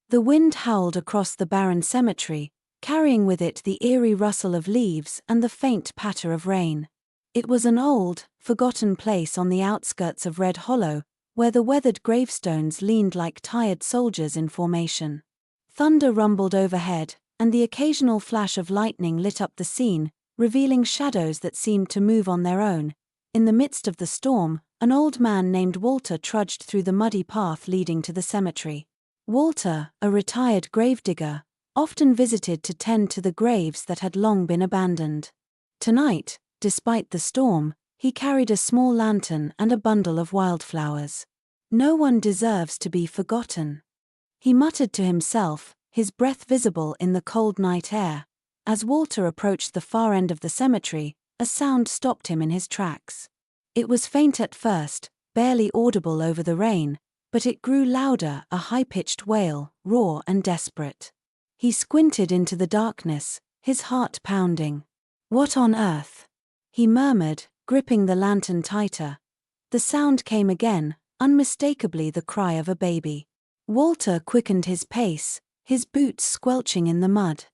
The wind howled across the barren cemetery, carrying with it the eerie rustle of leaves and the faint patter of rain. It was an old, forgotten place on the outskirts of Red Hollow, where the weathered gravestones leaned like tired soldiers in formation. Thunder rumbled overhead, and the occasional flash of lightning lit up the scene, revealing shadows that seemed to move on their own. In the midst of the storm, an old man named Walter trudged through the muddy path leading to the cemetery. Walter, a retired gravedigger, often visited to tend to the graves that had long been abandoned. Tonight, despite the storm, he carried a small lantern and a bundle of wildflowers. No one deserves to be forgotten, he muttered to himself, his breath visible in the cold night air. As Walter approached the far end of the cemetery, a sound stopped him in his tracks. It was faint at first, barely audible over the rain, but it grew louder, a high-pitched wail, raw and desperate. He squinted into the darkness, his heart pounding. "What on earth?" he murmured, gripping the lantern tighter. The sound came again, unmistakably the cry of a baby. Walter quickened his pace, his boots squelching in the mud.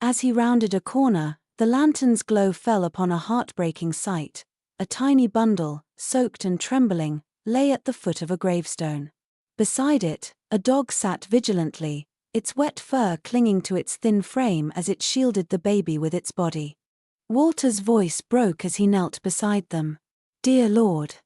As he rounded a corner, the lantern's glow fell upon a heartbreaking sight. A tiny bundle, soaked and trembling, lay at the foot of a gravestone. Beside it, a dog sat vigilantly, its wet fur clinging to its thin frame as it shielded the baby with its body. Walter's voice broke as he knelt beside them. "Dear Lord."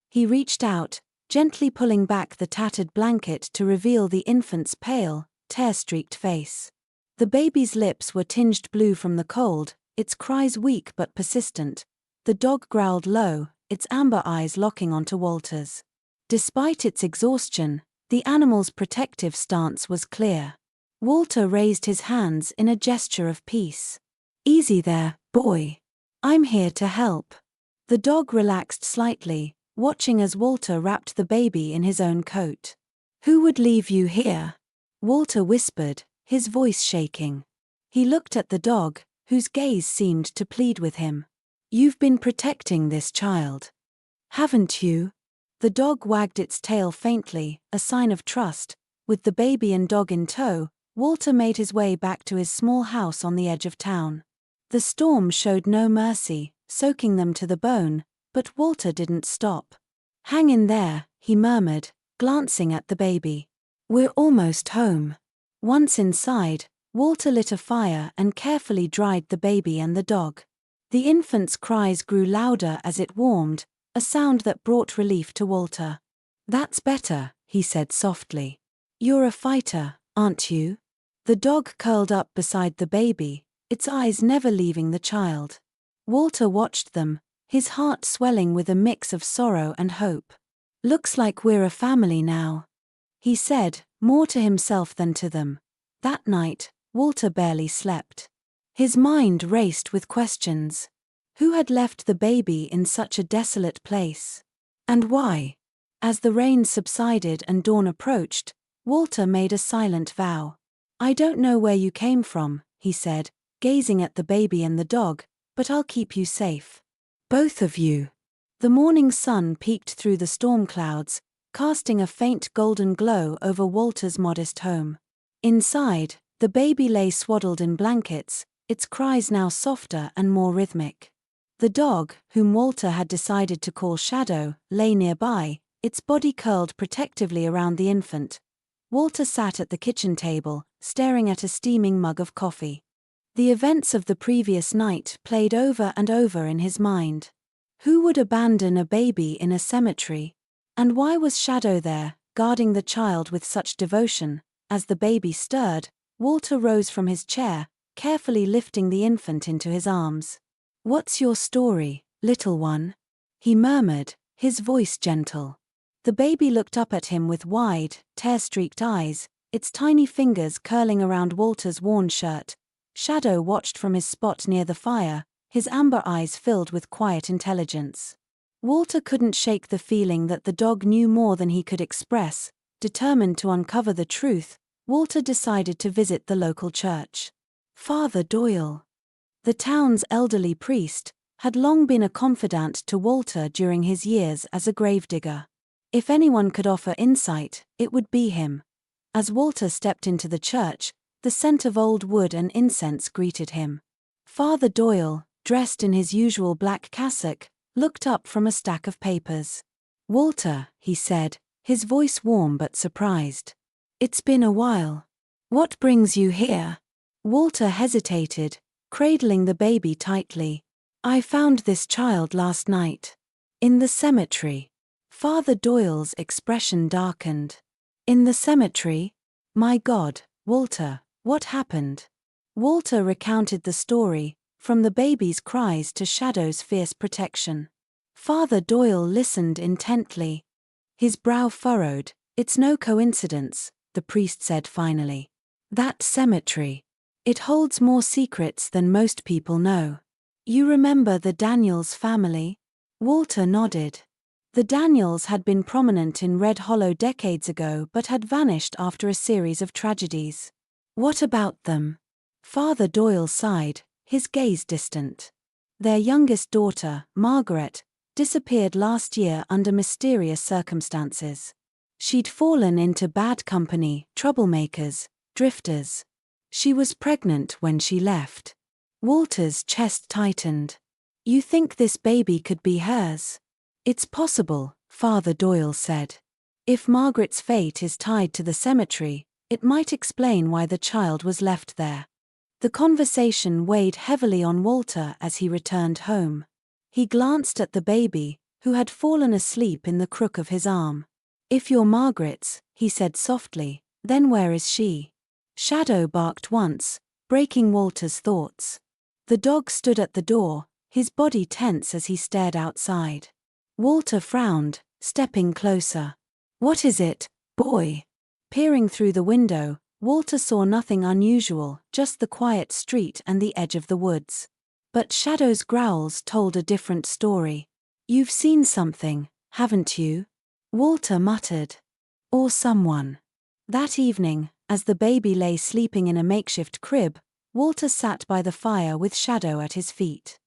He reached out, gently pulling back the tattered blanket to reveal the infant's pale, tear-streaked face. The baby's lips were tinged blue from the cold, its cries weak but persistent. The dog growled low, its amber eyes locking onto Walter's. Despite its exhaustion, the animal's protective stance was clear. Walter raised his hands in a gesture of peace. "Easy there, boy. I'm here to help." The dog relaxed slightly, watching as Walter wrapped the baby in his own coat. "Who would leave you here?" Walter whispered, his voice shaking. He looked at the dog, whose gaze seemed to plead with him. "You've been protecting this child, haven't you?" The dog wagged its tail faintly, a sign of trust. With the baby and dog in tow, Walter made his way back to his small house on the edge of town. The storm showed no mercy, soaking them to the bone, but Walter didn't stop. "Hang in there," he murmured, glancing at the baby. "We're almost home." Once inside, Walter lit a fire and carefully dried the baby and the dog. The infant's cries grew louder as it warmed, a sound that brought relief to Walter. "That's better," he said softly. "You're a fighter, aren't you?" The dog curled up beside the baby, its eyes never leaving the child. Walter watched them, his heart swelling with a mix of sorrow and hope. "Looks like we're a family now," he said, more to himself than to them. That night, Walter barely slept. His mind raced with questions. Who had left the baby in such a desolate place? And why? As the rain subsided and dawn approached, Walter made a silent vow. "I don't know where you came from," he said, gazing at the baby and the dog, "but I'll keep you safe. Both of you." The morning sun peeked through the storm clouds, casting a faint golden glow over Walter's modest home. Inside, the baby lay swaddled in blankets, its cries now softer and more rhythmic. The dog, whom Walter had decided to call Shadow, lay nearby, its body curled protectively around the infant. Walter sat at the kitchen table, staring at a steaming mug of coffee. The events of the previous night played over and over in his mind. Who would abandon a baby in a cemetery? And why was Shadow there, guarding the child with such devotion? As the baby stirred, Walter rose from his chair, carefully lifting the infant into his arms. "What's your story, little one?" he murmured, his voice gentle. The baby looked up at him with wide, tear-streaked eyes, its tiny fingers curling around Walter's worn shirt. Shadow watched from his spot near the fire, his amber eyes filled with quiet intelligence. Walter couldn't shake the feeling that the dog knew more than he could express. Determined to uncover the truth, Walter decided to visit the local church. Father Doyle, the town's elderly priest, had long been a confidant to Walter during his years as a gravedigger. If anyone could offer insight, it would be him. As Walter stepped into the church, the scent of old wood and incense greeted him. Father Doyle, dressed in his usual black cassock, looked up from a stack of papers. "Walter," he said, his voice warm but surprised. "It's been a while. What brings you here?" Walter hesitated, cradling the baby tightly. "I found this child last night. In the cemetery." Father Doyle's expression darkened. "In the cemetery? My God, Walter, what happened?" Walter recounted the story, from the baby's cries to Shadow's fierce protection. Father Doyle listened intently. His brow furrowed. "It's no coincidence," the priest said finally. "That cemetery. It holds more secrets than most people know. You remember the Daniels family?" Walter nodded. The Daniels had been prominent in Red Hollow decades ago but had vanished after a series of tragedies. "What about them?" Father Doyle sighed, his gaze distant. "Their youngest daughter, Margaret, disappeared last year under mysterious circumstances. She'd fallen into bad company, troublemakers, drifters. She was pregnant when she left." Walter's chest tightened. "You think this baby could be hers?" "It's possible," Father Doyle said. "If Margaret's fate is tied to the cemetery, it might explain why the child was left there." The conversation weighed heavily on Walter as he returned home. He glanced at the baby, who had fallen asleep in the crook of his arm. "If you're Margaret's," he said softly, "then where is she?" Shadow barked once, breaking Walter's thoughts. The dog stood at the door, his body tense as he stared outside. Walter frowned, stepping closer. "What is it, boy?" Peering through the window, Walter saw nothing unusual, just the quiet street and the edge of the woods. But Shadow's growls told a different story. "You've seen something, haven't you?" Walter muttered. "Or someone." That evening, as the baby lay sleeping in a makeshift crib, Walter sat by the fire with Shadow at his feet.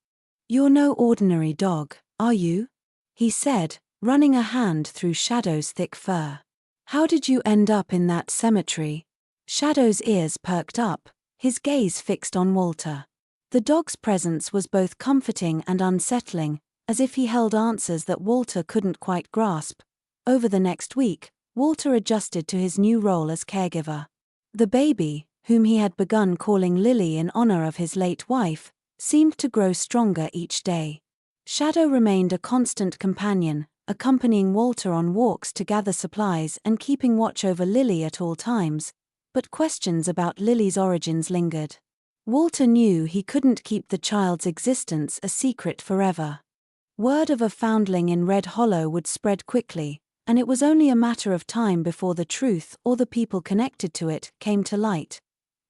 "You're no ordinary dog, are you?" he said, running a hand through Shadow's thick fur. "How did you end up in that cemetery?" Shadow's ears perked up, his gaze fixed on Walter. The dog's presence was both comforting and unsettling, as if he held answers that Walter couldn't quite grasp. Over the next week, Walter adjusted to his new role as caregiver. The baby, whom he had begun calling Lily in honor of his late wife, seemed to grow stronger each day. Shadow remained a constant companion, accompanying Walter on walks to gather supplies and keeping watch over Lily at all times, but questions about Lily's origins lingered. Walter knew he couldn't keep the child's existence a secret forever. Word of a foundling in Red Hollow would spread quickly, and it was only a matter of time before the truth or the people connected to it came to light.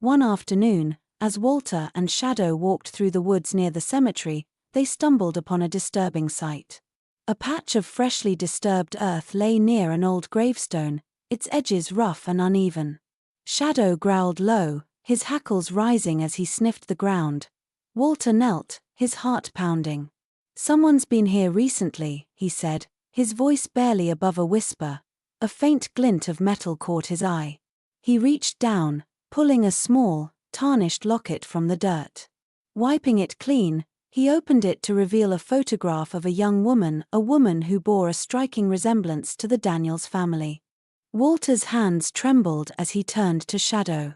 One afternoon, as Walter and Shadow walked through the woods near the cemetery, they stumbled upon a disturbing sight. A patch of freshly disturbed earth lay near an old gravestone, its edges rough and uneven. Shadow growled low, his hackles rising as he sniffed the ground. Walter knelt, his heart pounding. "Someone's been here recently," he said, his voice barely above a whisper. A faint glint of metal caught his eye. He reached down, pulling a small, tarnished locket from the dirt. Wiping it clean, he opened it to reveal a photograph of a young woman, a woman who bore a striking resemblance to the Daniels family. Walter's hands trembled as he turned to Shadow.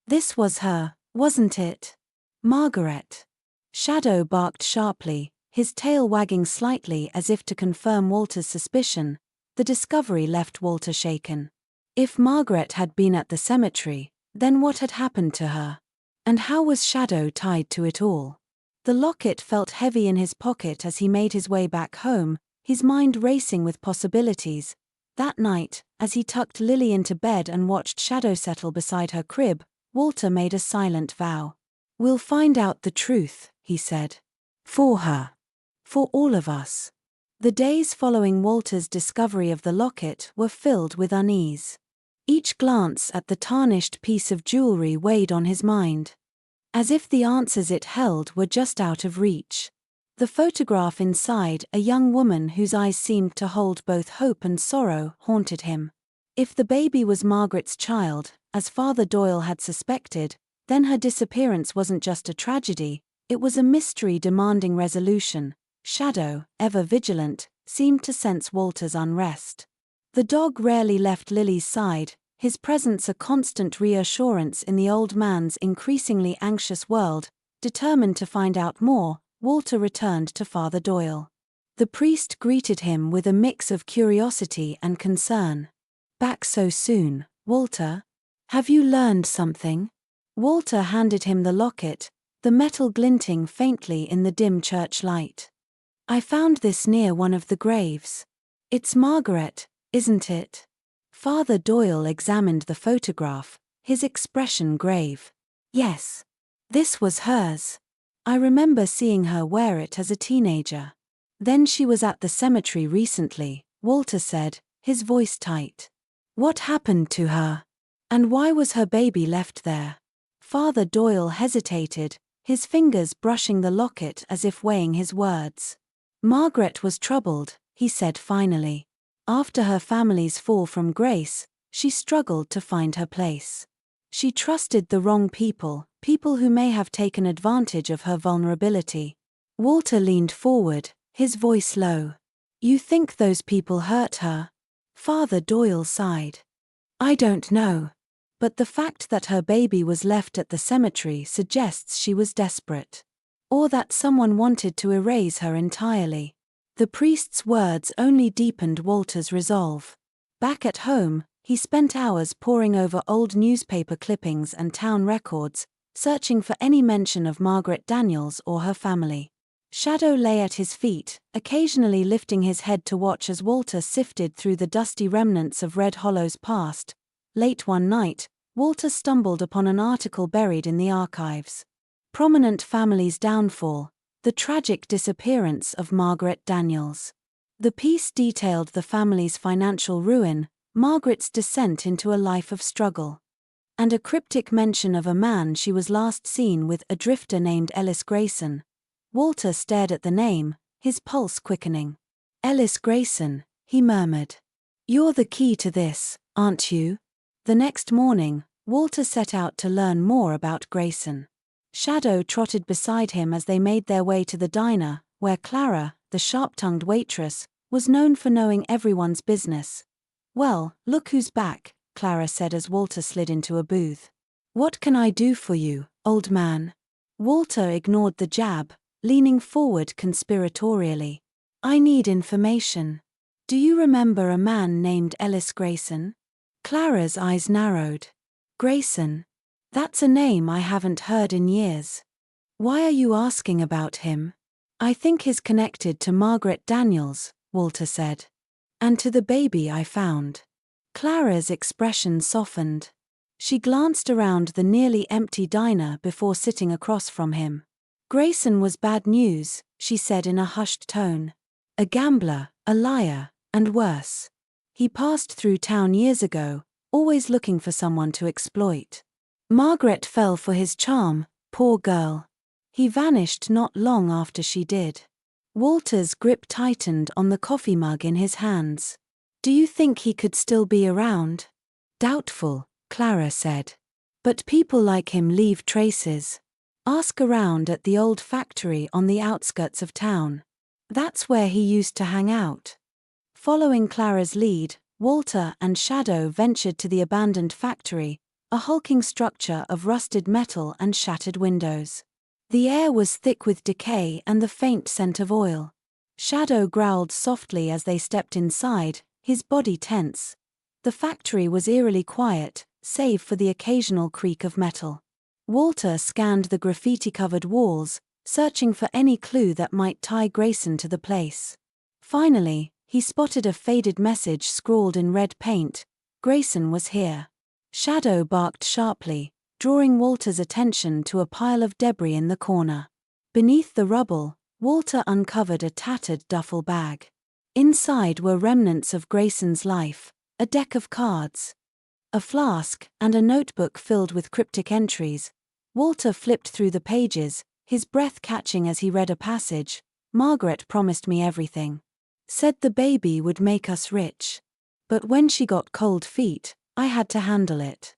"This was her, wasn't it? Margaret." Shadow barked sharply, his tail wagging slightly as if to confirm Walter's suspicion. The discovery left Walter shaken. If Margaret had been at the cemetery, then what had happened to her? And how was Shadow tied to it all? The locket felt heavy in his pocket as he made his way back home, his mind racing with possibilities. That night, as he tucked Lily into bed and watched Shadow settle beside her crib, Walter made a silent vow. "We'll find out the truth," he said. "For her. For all of us." The days following Walter's discovery of the locket were filled with unease. Each glance at the tarnished piece of jewelry weighed on his mind, as if the answers it held were just out of reach. The photograph inside, a young woman whose eyes seemed to hold both hope and sorrow, haunted him. If the baby was Margaret's child, As Father Doyle had suspected, then her disappearance wasn't just a tragedy, it was a mystery demanding resolution. Shadow, ever vigilant, seemed to sense Walter's unrest. The dog rarely left Lily's side, his presence a constant reassurance in the old man's increasingly anxious world. Determined to find out more, Walter returned to Father Doyle. The priest greeted him with a mix of curiosity and concern. "Back so soon, Walter? Have you learned something?" Walter handed him the locket, the metal glinting faintly in the dim church light. "I found this near one of the graves. It's Margaret, isn't it?" Father Doyle examined the photograph, his expression grave. "Yes. This was hers. I remember seeing her wear it as a teenager." "Then she was at the cemetery recently," Walter said, his voice tight. "What happened to her? And why was her baby left there?" Father Doyle hesitated, his fingers brushing the locket as if weighing his words. "Margaret was troubled," he said finally. "After her family's fall from grace, she struggled to find her place. She trusted the wrong people, people who may have taken advantage of her vulnerability." Walter leaned forward, his voice low. "You think those people hurt her?" Father Doyle sighed. "I don't know. But the fact that her baby was left at the cemetery suggests she was desperate. Or that someone wanted to erase her entirely." The priest's words only deepened Walter's resolve. Back at home, he spent hours poring over old newspaper clippings and town records, searching for any mention of Margaret Daniels or her family. Shadow lay at his feet, occasionally lifting his head to watch as Walter sifted through the dusty remnants of Red Hollow's past. Late one night, Walter stumbled upon an article buried in the archives. "Prominent Family's Downfall: The Tragic Disappearance of Margaret Daniels." The piece detailed the family's financial ruin, Margaret's descent into a life of struggle, and a cryptic mention of a man she was last seen with, a drifter named Ellis Grayson. Walter stared at the name, his pulse quickening. "Ellis Grayson," he murmured. "You're the key to this, aren't you?" The next morning, Walter set out to learn more about Grayson. Shadow trotted beside him as they made their way to the diner, where Clara, the sharp-tongued waitress, was known for knowing everyone's business. "Well, look who's back," Clara said as Walter slid into a booth. "What can I do for you, old man?" Walter ignored the jab, leaning forward conspiratorially. "I need information. Do you remember a man named Ellis Grayson?" Clara's eyes narrowed. "Grayson? That's a name I haven't heard in years. Why are you asking about him?" "I think he's connected to Margaret Daniels," Walter said. "And to the baby I found." Clara's expression softened. She glanced around the nearly empty diner before sitting across from him. "Grayson was bad news," she said in a hushed tone. "A gambler, a liar, and worse. He passed through town years ago, always looking for someone to exploit. Margaret fell for his charm, poor girl. He vanished not long after she did." Walter's grip tightened on the coffee mug in his hands. "Do you think he could still be around?" "Doubtful," Clara said. "But people like him leave traces. Ask around at the old factory on the outskirts of town. That's where he used to hang out." Following Clara's lead, Walter and Shadow ventured to the abandoned factory, a hulking structure of rusted metal and shattered windows. The air was thick with decay and the faint scent of oil. Shadow growled softly as they stepped inside, his body tense. The factory was eerily quiet, save for the occasional creak of metal. Walter scanned the graffiti-covered walls, searching for any clue that might tie Grayson to the place. Finally, he spotted a faded message scrawled in red paint: "Grayson was here." Shadow barked sharply, drawing Walter's attention to a pile of debris in the corner. Beneath the rubble, Walter uncovered a tattered duffel bag. Inside were remnants of Grayson's life, a deck of cards, a flask, and a notebook filled with cryptic entries. Walter flipped through the pages, his breath catching as he read a passage. "Margaret promised me everything. Said the baby would make us rich. But when she got cold feet, I had to handle it."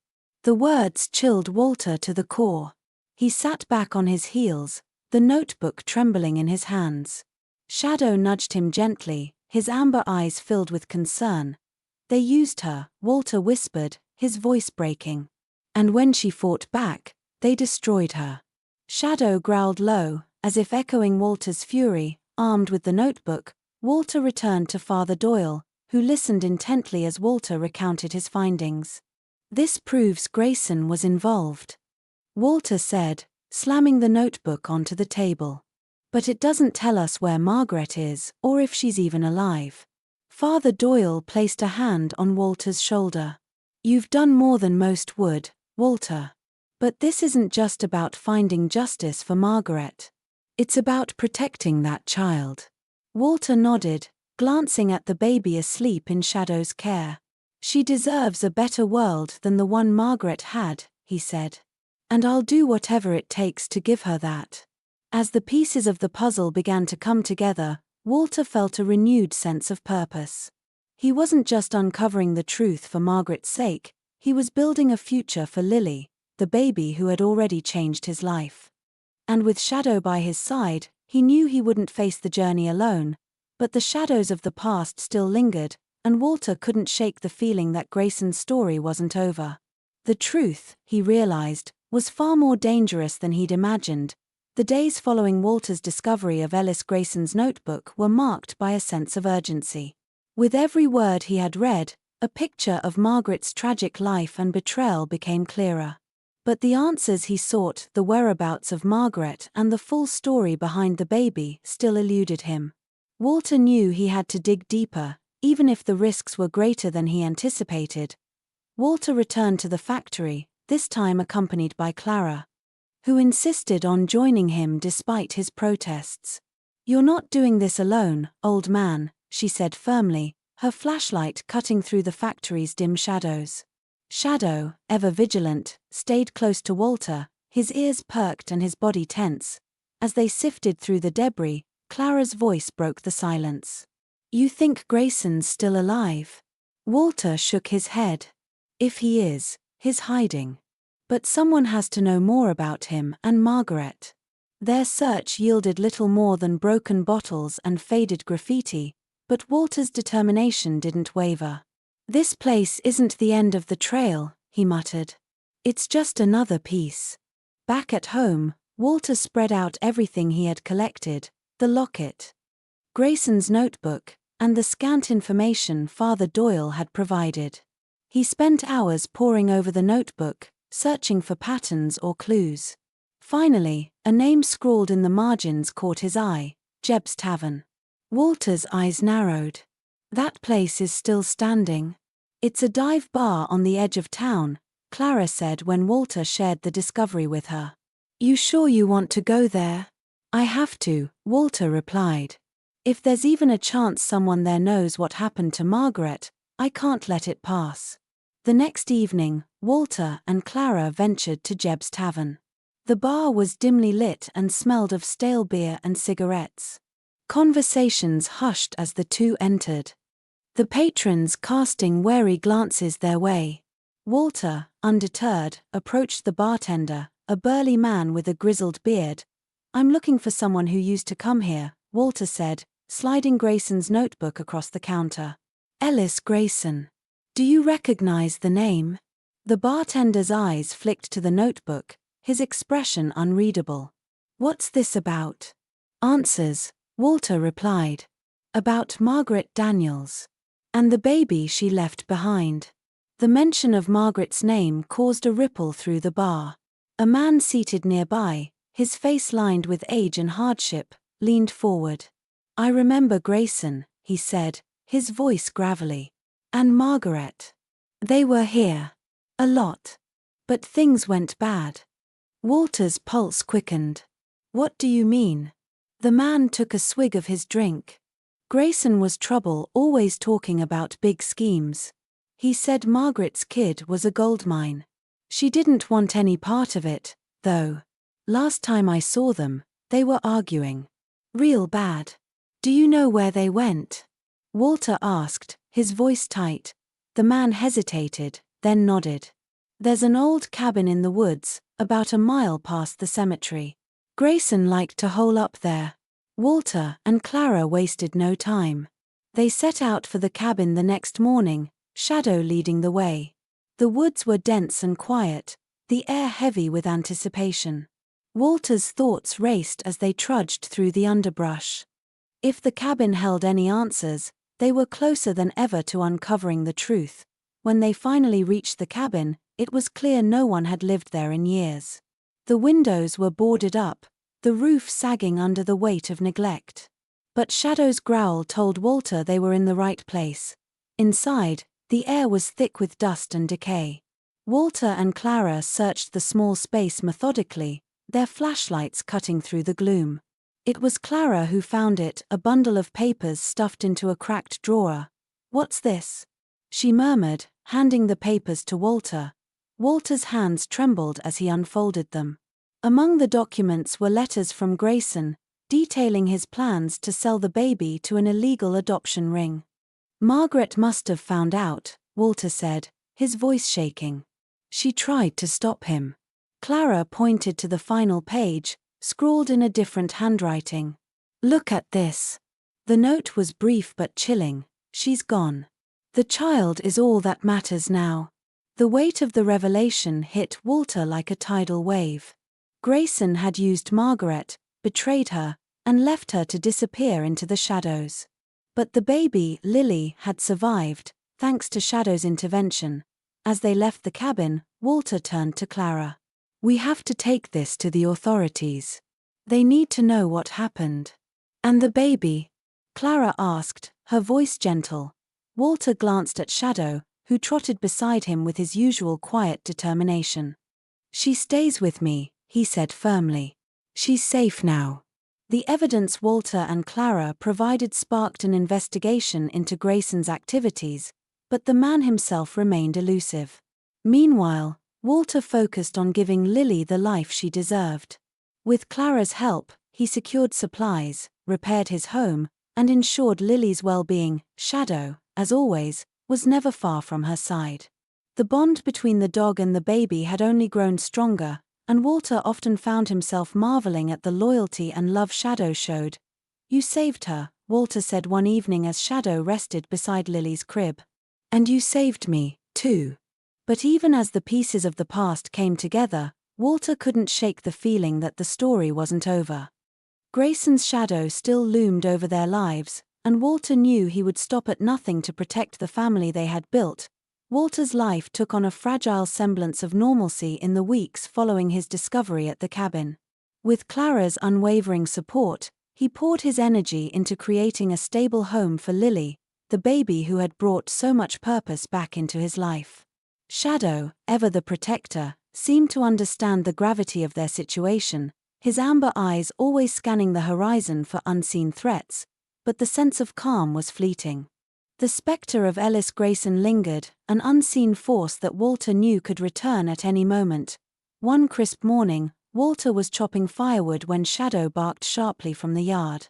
The words chilled Walter to the core. He sat back on his heels, the notebook trembling in his hands. Shadow nudged him gently, his amber eyes filled with concern. They used her, Walter whispered, his voice breaking. And when she fought back, they destroyed her. Shadow growled low, as if echoing Walter's fury. Armed with the notebook, Walter returned to Father Doyle, who listened intently as Walter recounted his findings. "This proves Grayson was involved," Walter said, slamming the notebook onto the table. "But it doesn't tell us where Margaret is, or if she's even alive." Father Doyle placed a hand on Walter's shoulder. "You've done more than most would, Walter. But this isn't just about finding justice for Margaret. It's about protecting that child." Walter nodded, glancing at the baby asleep in Shadow's care. "She deserves a better world than the one Margaret had," he said. "And I'll do whatever it takes to give her that." As the pieces of the puzzle began to come together, Walter felt a renewed sense of purpose. He wasn't just uncovering the truth for Margaret's sake, he was building a future for Lily, the baby who had already changed his life. And with Shadow by his side, he knew he wouldn't face the journey alone, but the shadows of the past still lingered, and Walter couldn't shake the feeling that Grayson's story wasn't over. The truth, he realized, was far more dangerous than he'd imagined. The days following Walter's discovery of Ellis Grayson's notebook were marked by a sense of urgency. With every word he had read, a picture of Margaret's tragic life and betrayal became clearer. But the answers he sought, the whereabouts of Margaret and the full story behind the baby, still eluded him. Walter knew he had to dig deeper, even if the risks were greater than he anticipated. Walter returned to the factory, this time accompanied by Clara, who insisted on joining him despite his protests. "You're not doing this alone, old man," she said firmly, her flashlight cutting through the factory's dim shadows. Shadow, ever vigilant, stayed close to Walter, his ears perked and his body tense. As they sifted through the debris, Clara's voice broke the silence. "You think Grayson's still alive?" Walter shook his head. "If he is, he's hiding. But someone has to know more about him and Margaret." Their search yielded little more than broken bottles and faded graffiti, but Walter's determination didn't waver. "This place isn't the end of the trail," he muttered. "It's just another piece." Back at home, Walter spread out everything he had collected: the locket, Grayson's notebook, and the scant information Father Doyle had provided. He spent hours poring over the notebook, searching for patterns or clues. Finally, a name scrawled in the margins caught his eye: Jeb's Tavern. Walter's eyes narrowed. "That place is still standing." "It's a dive bar on the edge of town," Clara said when Walter shared the discovery with her. "You sure you want to go there?" "I have to," Walter replied. "If there's even a chance someone there knows what happened to Margaret, I can't let it pass." The next evening, Walter and Clara ventured to Jeb's Tavern. The bar was dimly lit and smelled of stale beer and cigarettes. Conversations hushed as the two entered, the patrons casting wary glances their way. Walter, undeterred, approached the bartender, a burly man with a grizzled beard. "I'm looking for someone who used to come here," Walter said, sliding Grayson's notebook across the counter. "Ellis Grayson. Do you recognize the name?" The bartender's eyes flicked to the notebook, his expression unreadable. "What's this about?" "Answers," Walter replied. "About Margaret Daniels. And the baby she left behind." The mention of Margaret's name caused a ripple through the bar. A man seated nearby, his face lined with age and hardship, leaned forward. "I remember Grayson," he said, his voice gravelly. "And Margaret. They were here. A lot. But things went bad." Walter's pulse quickened. "What do you mean?" The man took a swig of his drink. "Grayson was trouble, always talking about big schemes. He said Margaret's kid was a goldmine. She didn't want any part of it, though. Last time I saw them, they were arguing. Real bad." "Do you know where they went?" Walter asked, his voice tight. The man hesitated, then nodded. There's an old cabin in the woods, about a mile past the cemetery. Grayson liked to hole up there. Walter and Clara wasted no time. They set out for the cabin the next morning, Shadow leading the way. The woods were dense and quiet, the air heavy with anticipation. Walter's thoughts raced as they trudged through the underbrush. If the cabin held any answers, they were closer than ever to uncovering the truth. When they finally reached the cabin, it was clear no one had lived there in years. The windows were boarded up, the roof sagging under the weight of neglect. But Shadow's growl told Walter they were in the right place. Inside, the air was thick with dust and decay. Walter and Clara searched the small space methodically, their flashlights cutting through the gloom. It was Clara who found it, a bundle of papers stuffed into a cracked drawer. "What's this?" she murmured, handing the papers to Walter. Walter's hands trembled as he unfolded them. Among the documents were letters from Grayson, detailing his plans to sell the baby to an illegal adoption ring. "Margaret must have found out," Walter said, his voice shaking. "She tried to stop him." Clara pointed to the final page, scrawled in a different handwriting. "Look at this." The note was brief but chilling. "She's gone. The child is all that matters now." The weight of the revelation hit Walter like a tidal wave. Grayson had used Margaret, betrayed her, and left her to disappear into the shadows. But the baby, Lily, had survived, thanks to Shadow's intervention. As they left the cabin, Walter turned to Clara. "We have to take this to the authorities. They need to know what happened." "And the baby?" Clara asked, her voice gentle. Walter glanced at Shadow, who trotted beside him with his usual quiet determination. "She stays with me," he said firmly. "She's safe now." The evidence Walter and Clara provided sparked an investigation into Grayson's activities, but the man himself remained elusive. Meanwhile, Walter focused on giving Lily the life she deserved. With Clara's help, he secured supplies, repaired his home, and ensured Lily's well-being. Shadow, as always, was never far from her side. The bond between the dog and the baby had only grown stronger, and Walter often found himself marveling at the loyalty and love Shadow showed. "You saved her," Walter said one evening as Shadow rested beside Lily's crib. "And you saved me, too." But even as the pieces of the past came together, Walter couldn't shake the feeling that the story wasn't over. Grayson's shadow still loomed over their lives, and Walter knew he would stop at nothing to protect the family they had built. Walter's life took on a fragile semblance of normalcy in the weeks following his discovery at the cabin. With Clara's unwavering support, he poured his energy into creating a stable home for Lily, the baby who had brought so much purpose back into his life. Shadow, ever the protector, seemed to understand the gravity of their situation, his amber eyes always scanning the horizon for unseen threats, but the sense of calm was fleeting. The specter of Ellis Grayson lingered, an unseen force that Walter knew could return at any moment. One crisp morning, Walter was chopping firewood when Shadow barked sharply from the yard.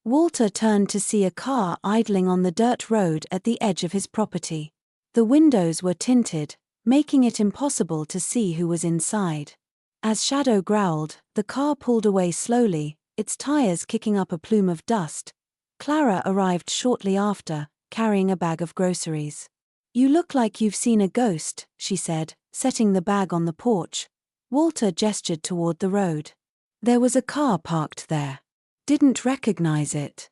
Walter turned to see a car idling on the dirt road at the edge of his property. The windows were tinted, making it impossible to see who was inside. As Shadow growled, the car pulled away slowly, its tires kicking up a plume of dust. Clara arrived shortly after, carrying a bag of groceries. "You look like you've seen a ghost," she said, setting the bag on the porch. Walter gestured toward the road. "There was a car parked there. Didn't recognize it."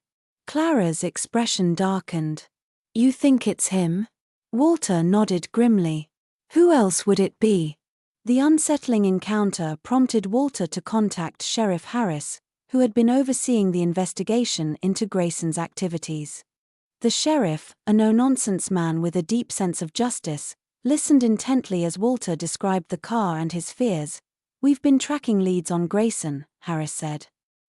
Clara's expression darkened. "You think it's him?" Walter nodded grimly. "Who else would it be?" The unsettling encounter prompted Walter to contact Sheriff Harris, who had been overseeing the investigation into Grayson's activities. The sheriff, a no-nonsense man with a deep sense of justice, listened intently as Walter described the car and his fears. "We've been tracking leads on Grayson," Harris said.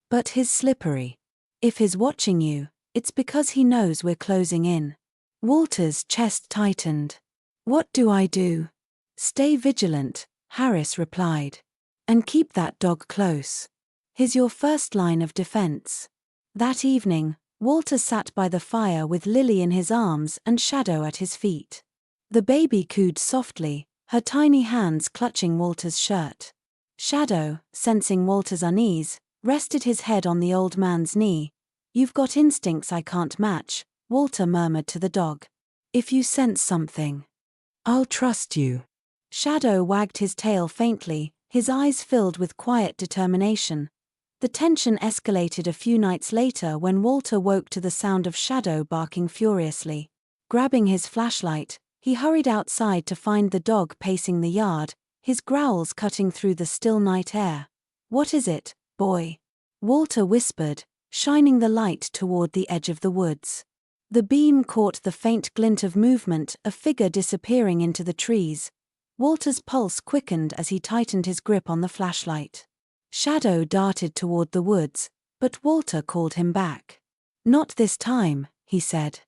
"But he's slippery. If he's watching you, it's because he knows we're closing in." Walter's chest tightened. "What do I do?" "Stay vigilant," Harris replied. "And keep that dog close. He's your first line of defense." That evening, Walter sat by the fire with Lily in his arms and Shadow at his feet. The baby cooed softly, her tiny hands clutching Walter's shirt. Shadow, sensing Walter's unease, rested his head on the old man's knee. "You've got instincts I can't match," Walter murmured to the dog. "If you sense something, I'll trust you." Shadow wagged his tail faintly, his eyes filled with quiet determination. The tension escalated a few nights later when Walter woke to the sound of Shadow barking furiously. Grabbing his flashlight, he hurried outside to find the dog pacing the yard, his growls cutting through the still night air. "What is it, boy?" Walter whispered, shining the light toward the edge of the woods. The beam caught the faint glint of movement, a figure disappearing into the trees. Walter's pulse quickened as he tightened his grip on the flashlight. Shadow darted toward the woods, but Walter called him back. "Not this time," he said.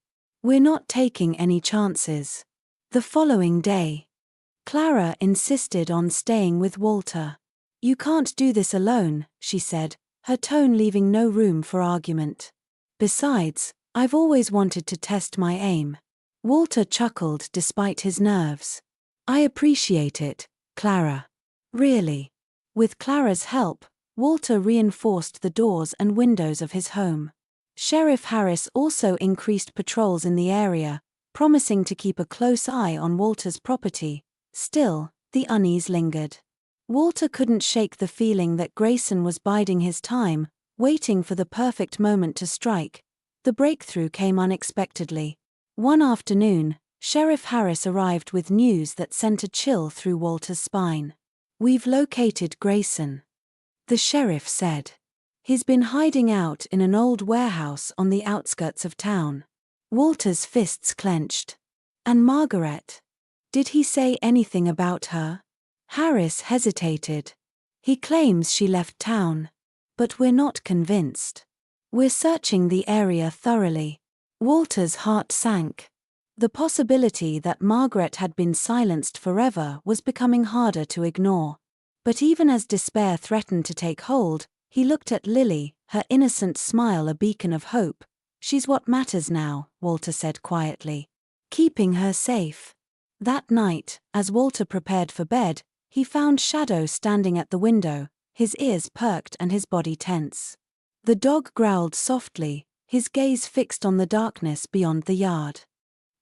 "We're not taking any chances." The following day, Clara insisted on staying with Walter. "You can't do this alone," she said, her tone leaving no room for argument. "Besides, I've always wanted to test my aim." Walter chuckled despite his nerves. "I appreciate it, Clara. Really." With Clara's help, Walter reinforced the doors and windows of his home. Sheriff Harris also increased patrols in the area, promising to keep a close eye on Walter's property. Still, the unease lingered. Walter couldn't shake the feeling that Grayson was biding his time, waiting for the perfect moment to strike. The breakthrough came unexpectedly. One afternoon, Sheriff Harris arrived with news that sent a chill through Walter's spine. "We've located Grayson," the sheriff said. "He's been hiding out in an old warehouse on the outskirts of town." Walter's fists clenched. "And Margaret? Did he say anything about her?" Harris hesitated. "He claims she left town. But we're not convinced. We're searching the area thoroughly." Walter's heart sank. The possibility that Margaret had been silenced forever was becoming harder to ignore. But even as despair threatened to take hold, he looked at Lily, her innocent smile a beacon of hope. "She's what matters now," Walter said quietly. "Keeping her safe." That night, as Walter prepared for bed, he found Shadow standing at the window, his ears perked and his body tense. The dog growled softly, his gaze fixed on the darkness beyond the yard.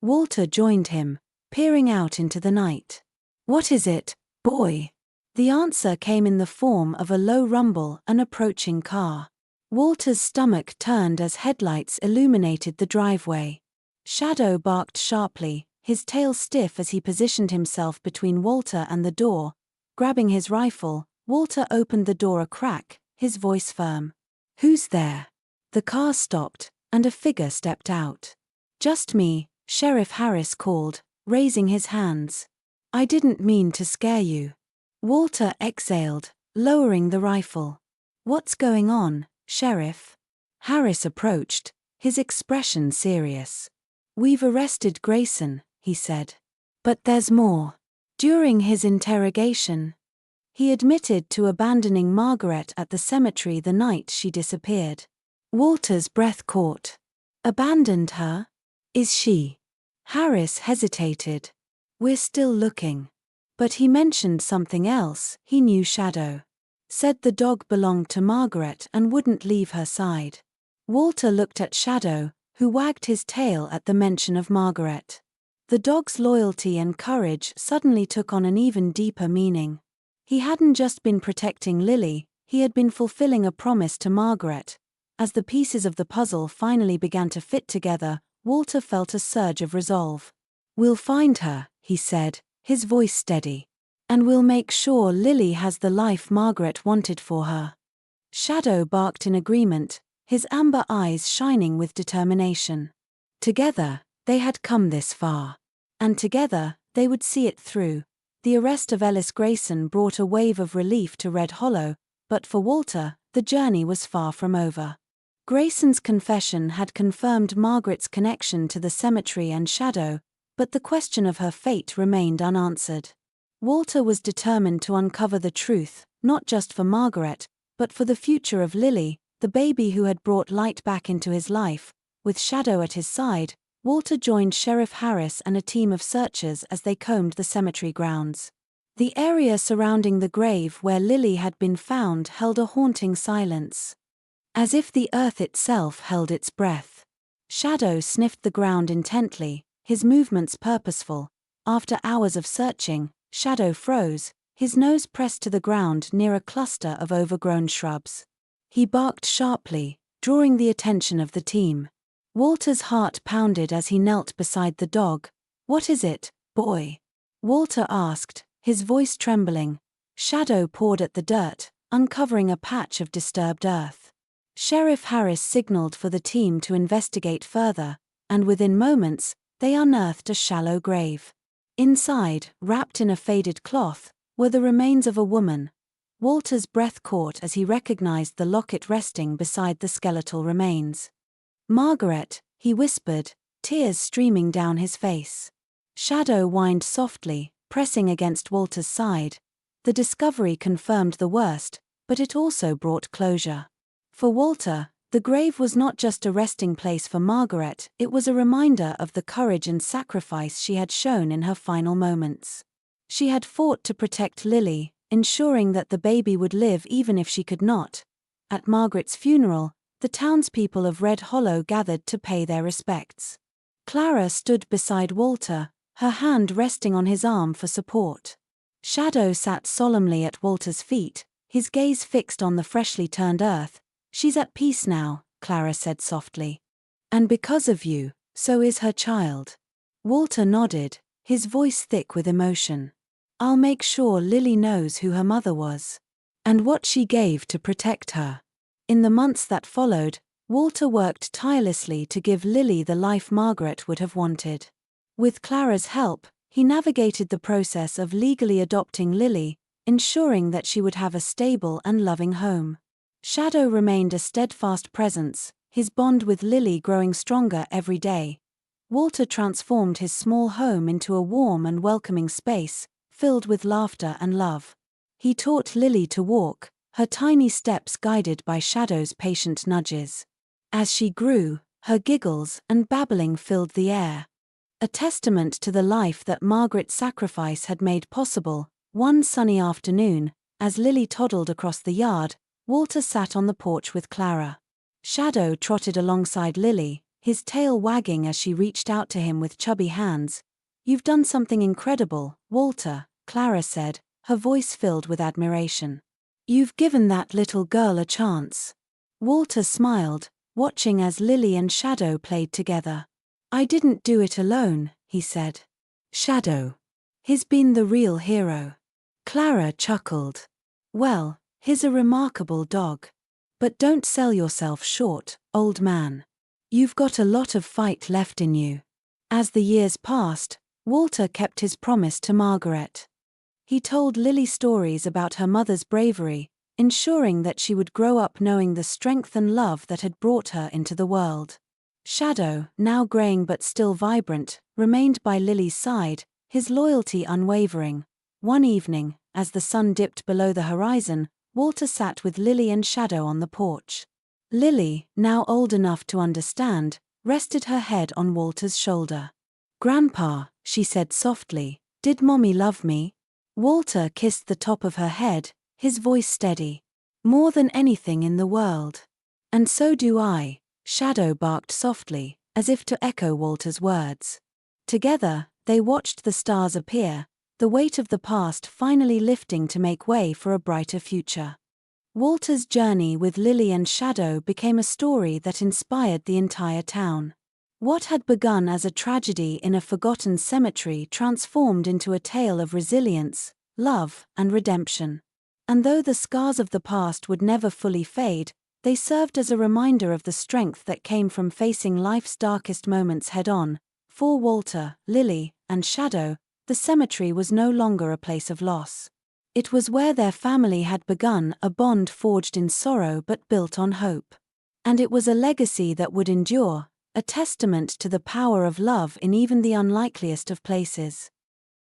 Walter joined him, peering out into the night. "What is it, boy?" The answer came in the form of a low rumble, an approaching car. Walter's stomach turned as headlights illuminated the driveway. Shadow barked sharply, his tail stiff as he positioned himself between Walter and the door. Grabbing his rifle, Walter opened the door a crack, his voice firm. "Who's there?" The car stopped, and a figure stepped out. "Just me," Sheriff Harris called, raising his hands. "I didn't mean to scare you." Walter exhaled, lowering the rifle. "What's going on, Sheriff?" Harris approached, his expression serious. "We've arrested Grayson," he said. "But there's more." During his interrogation, he admitted to abandoning Margaret at the cemetery the night she disappeared. Walter's breath caught. "Abandoned her? Is she?" Harris hesitated. "We're still looking." But he mentioned something else. He knew Shadow. Said the dog belonged to Margaret and wouldn't leave her side. Walter looked at Shadow, who wagged his tail at the mention of Margaret. The dog's loyalty and courage suddenly took on an even deeper meaning. He hadn't just been protecting Lily, he had been fulfilling a promise to Margaret. As the pieces of the puzzle finally began to fit together, Walter felt a surge of resolve. "We'll find her," he said, his voice steady. "And we'll make sure Lily has the life Margaret wanted for her." Shadow barked in agreement, his amber eyes shining with determination. Together, they had come this far. And together, they would see it through. The arrest of Ellis Grayson brought a wave of relief to Red Hollow, but for Walter, the journey was far from over. Grayson's confession had confirmed Margaret's connection to the cemetery and Shadow, but the question of her fate remained unanswered. Walter was determined to uncover the truth, not just for Margaret, but for the future of Lily, the baby who had brought light back into his life. With Shadow at his side, Walter joined Sheriff Harris and a team of searchers as they combed the cemetery grounds. The area surrounding the grave where Lily had been found held a haunting silence, as if the earth itself held its breath. Shadow sniffed the ground intently, his movements purposeful. After hours of searching, Shadow froze, his nose pressed to the ground near a cluster of overgrown shrubs. He barked sharply, drawing the attention of the team. Walter's heart pounded as he knelt beside the dog. "What is it, boy?" Walter asked, his voice trembling. Shadow pawed at the dirt, uncovering a patch of disturbed earth. Sheriff Harris signaled for the team to investigate further, and within moments, they unearthed a shallow grave. Inside, wrapped in a faded cloth, were the remains of a woman. Walter's breath caught as he recognized the locket resting beside the skeletal remains. "Margaret," he whispered, tears streaming down his face. Shadow whined softly, pressing against Walter's side. The discovery confirmed the worst, but it also brought closure. For Walter, the grave was not just a resting place for Margaret, it was a reminder of the courage and sacrifice she had shown in her final moments. She had fought to protect Lily, ensuring that the baby would live even if she could not. At Margaret's funeral, the townspeople of Red Hollow gathered to pay their respects. Clara stood beside Walter, her hand resting on his arm for support. Shadow sat solemnly at Walter's feet, his gaze fixed on the freshly turned earth. "She's at peace now," Clara said softly. "And because of you, so is her child." Walter nodded, his voice thick with emotion. "I'll make sure Lily knows who her mother was, and what she gave to protect her." In the months that followed, Walter worked tirelessly to give Lily the life Margaret would have wanted. With Clara's help, he navigated the process of legally adopting Lily, ensuring that she would have a stable and loving home. Shadow remained a steadfast presence, his bond with Lily growing stronger every day. Walter transformed his small home into a warm and welcoming space, filled with laughter and love. He taught Lily to walk, her tiny steps guided by Shadow's patient nudges. As she grew, her giggles and babbling filled the air. A testament to the life that Margaret's sacrifice had made possible. One sunny afternoon, as Lily toddled across the yard, Walter sat on the porch with Clara. Shadow trotted alongside Lily, his tail wagging as she reached out to him with chubby hands. "You've done something incredible, Walter," Clara said, her voice filled with admiration. "You've given that little girl a chance." Walter smiled, watching as Lily and Shadow played together. "I didn't do it alone," he said. "Shadow. He's been the real hero." Clara chuckled. "Well, he's a remarkable dog. But don't sell yourself short, old man. You've got a lot of fight left in you." As the years passed, Walter kept his promise to Margaret. He told Lily stories about her mother's bravery, ensuring that she would grow up knowing the strength and love that had brought her into the world. Shadow, now graying but still vibrant, remained by Lily's side, his loyalty unwavering. One evening, as the sun dipped below the horizon, Walter sat with Lily and Shadow on the porch. Lily, now old enough to understand, rested her head on Walter's shoulder. "Grandpa," she said softly, "did Mommy love me?" Walter kissed the top of her head, his voice steady. "More than anything in the world." "And so do I," Shadow barked softly, as if to echo Walter's words. Together, they watched the stars appear, the weight of the past finally lifting to make way for a brighter future. Walter's journey with Lily and Shadow became a story that inspired the entire town. What had begun as a tragedy in a forgotten cemetery transformed into a tale of resilience, love, and redemption. And though the scars of the past would never fully fade, they served as a reminder of the strength that came from facing life's darkest moments head-on. For Walter, Lily, and Shadow, the cemetery was no longer a place of loss. It was where their family had begun, a bond forged in sorrow but built on hope. And it was a legacy that would endure, a testament to the power of love in even the unlikeliest of places.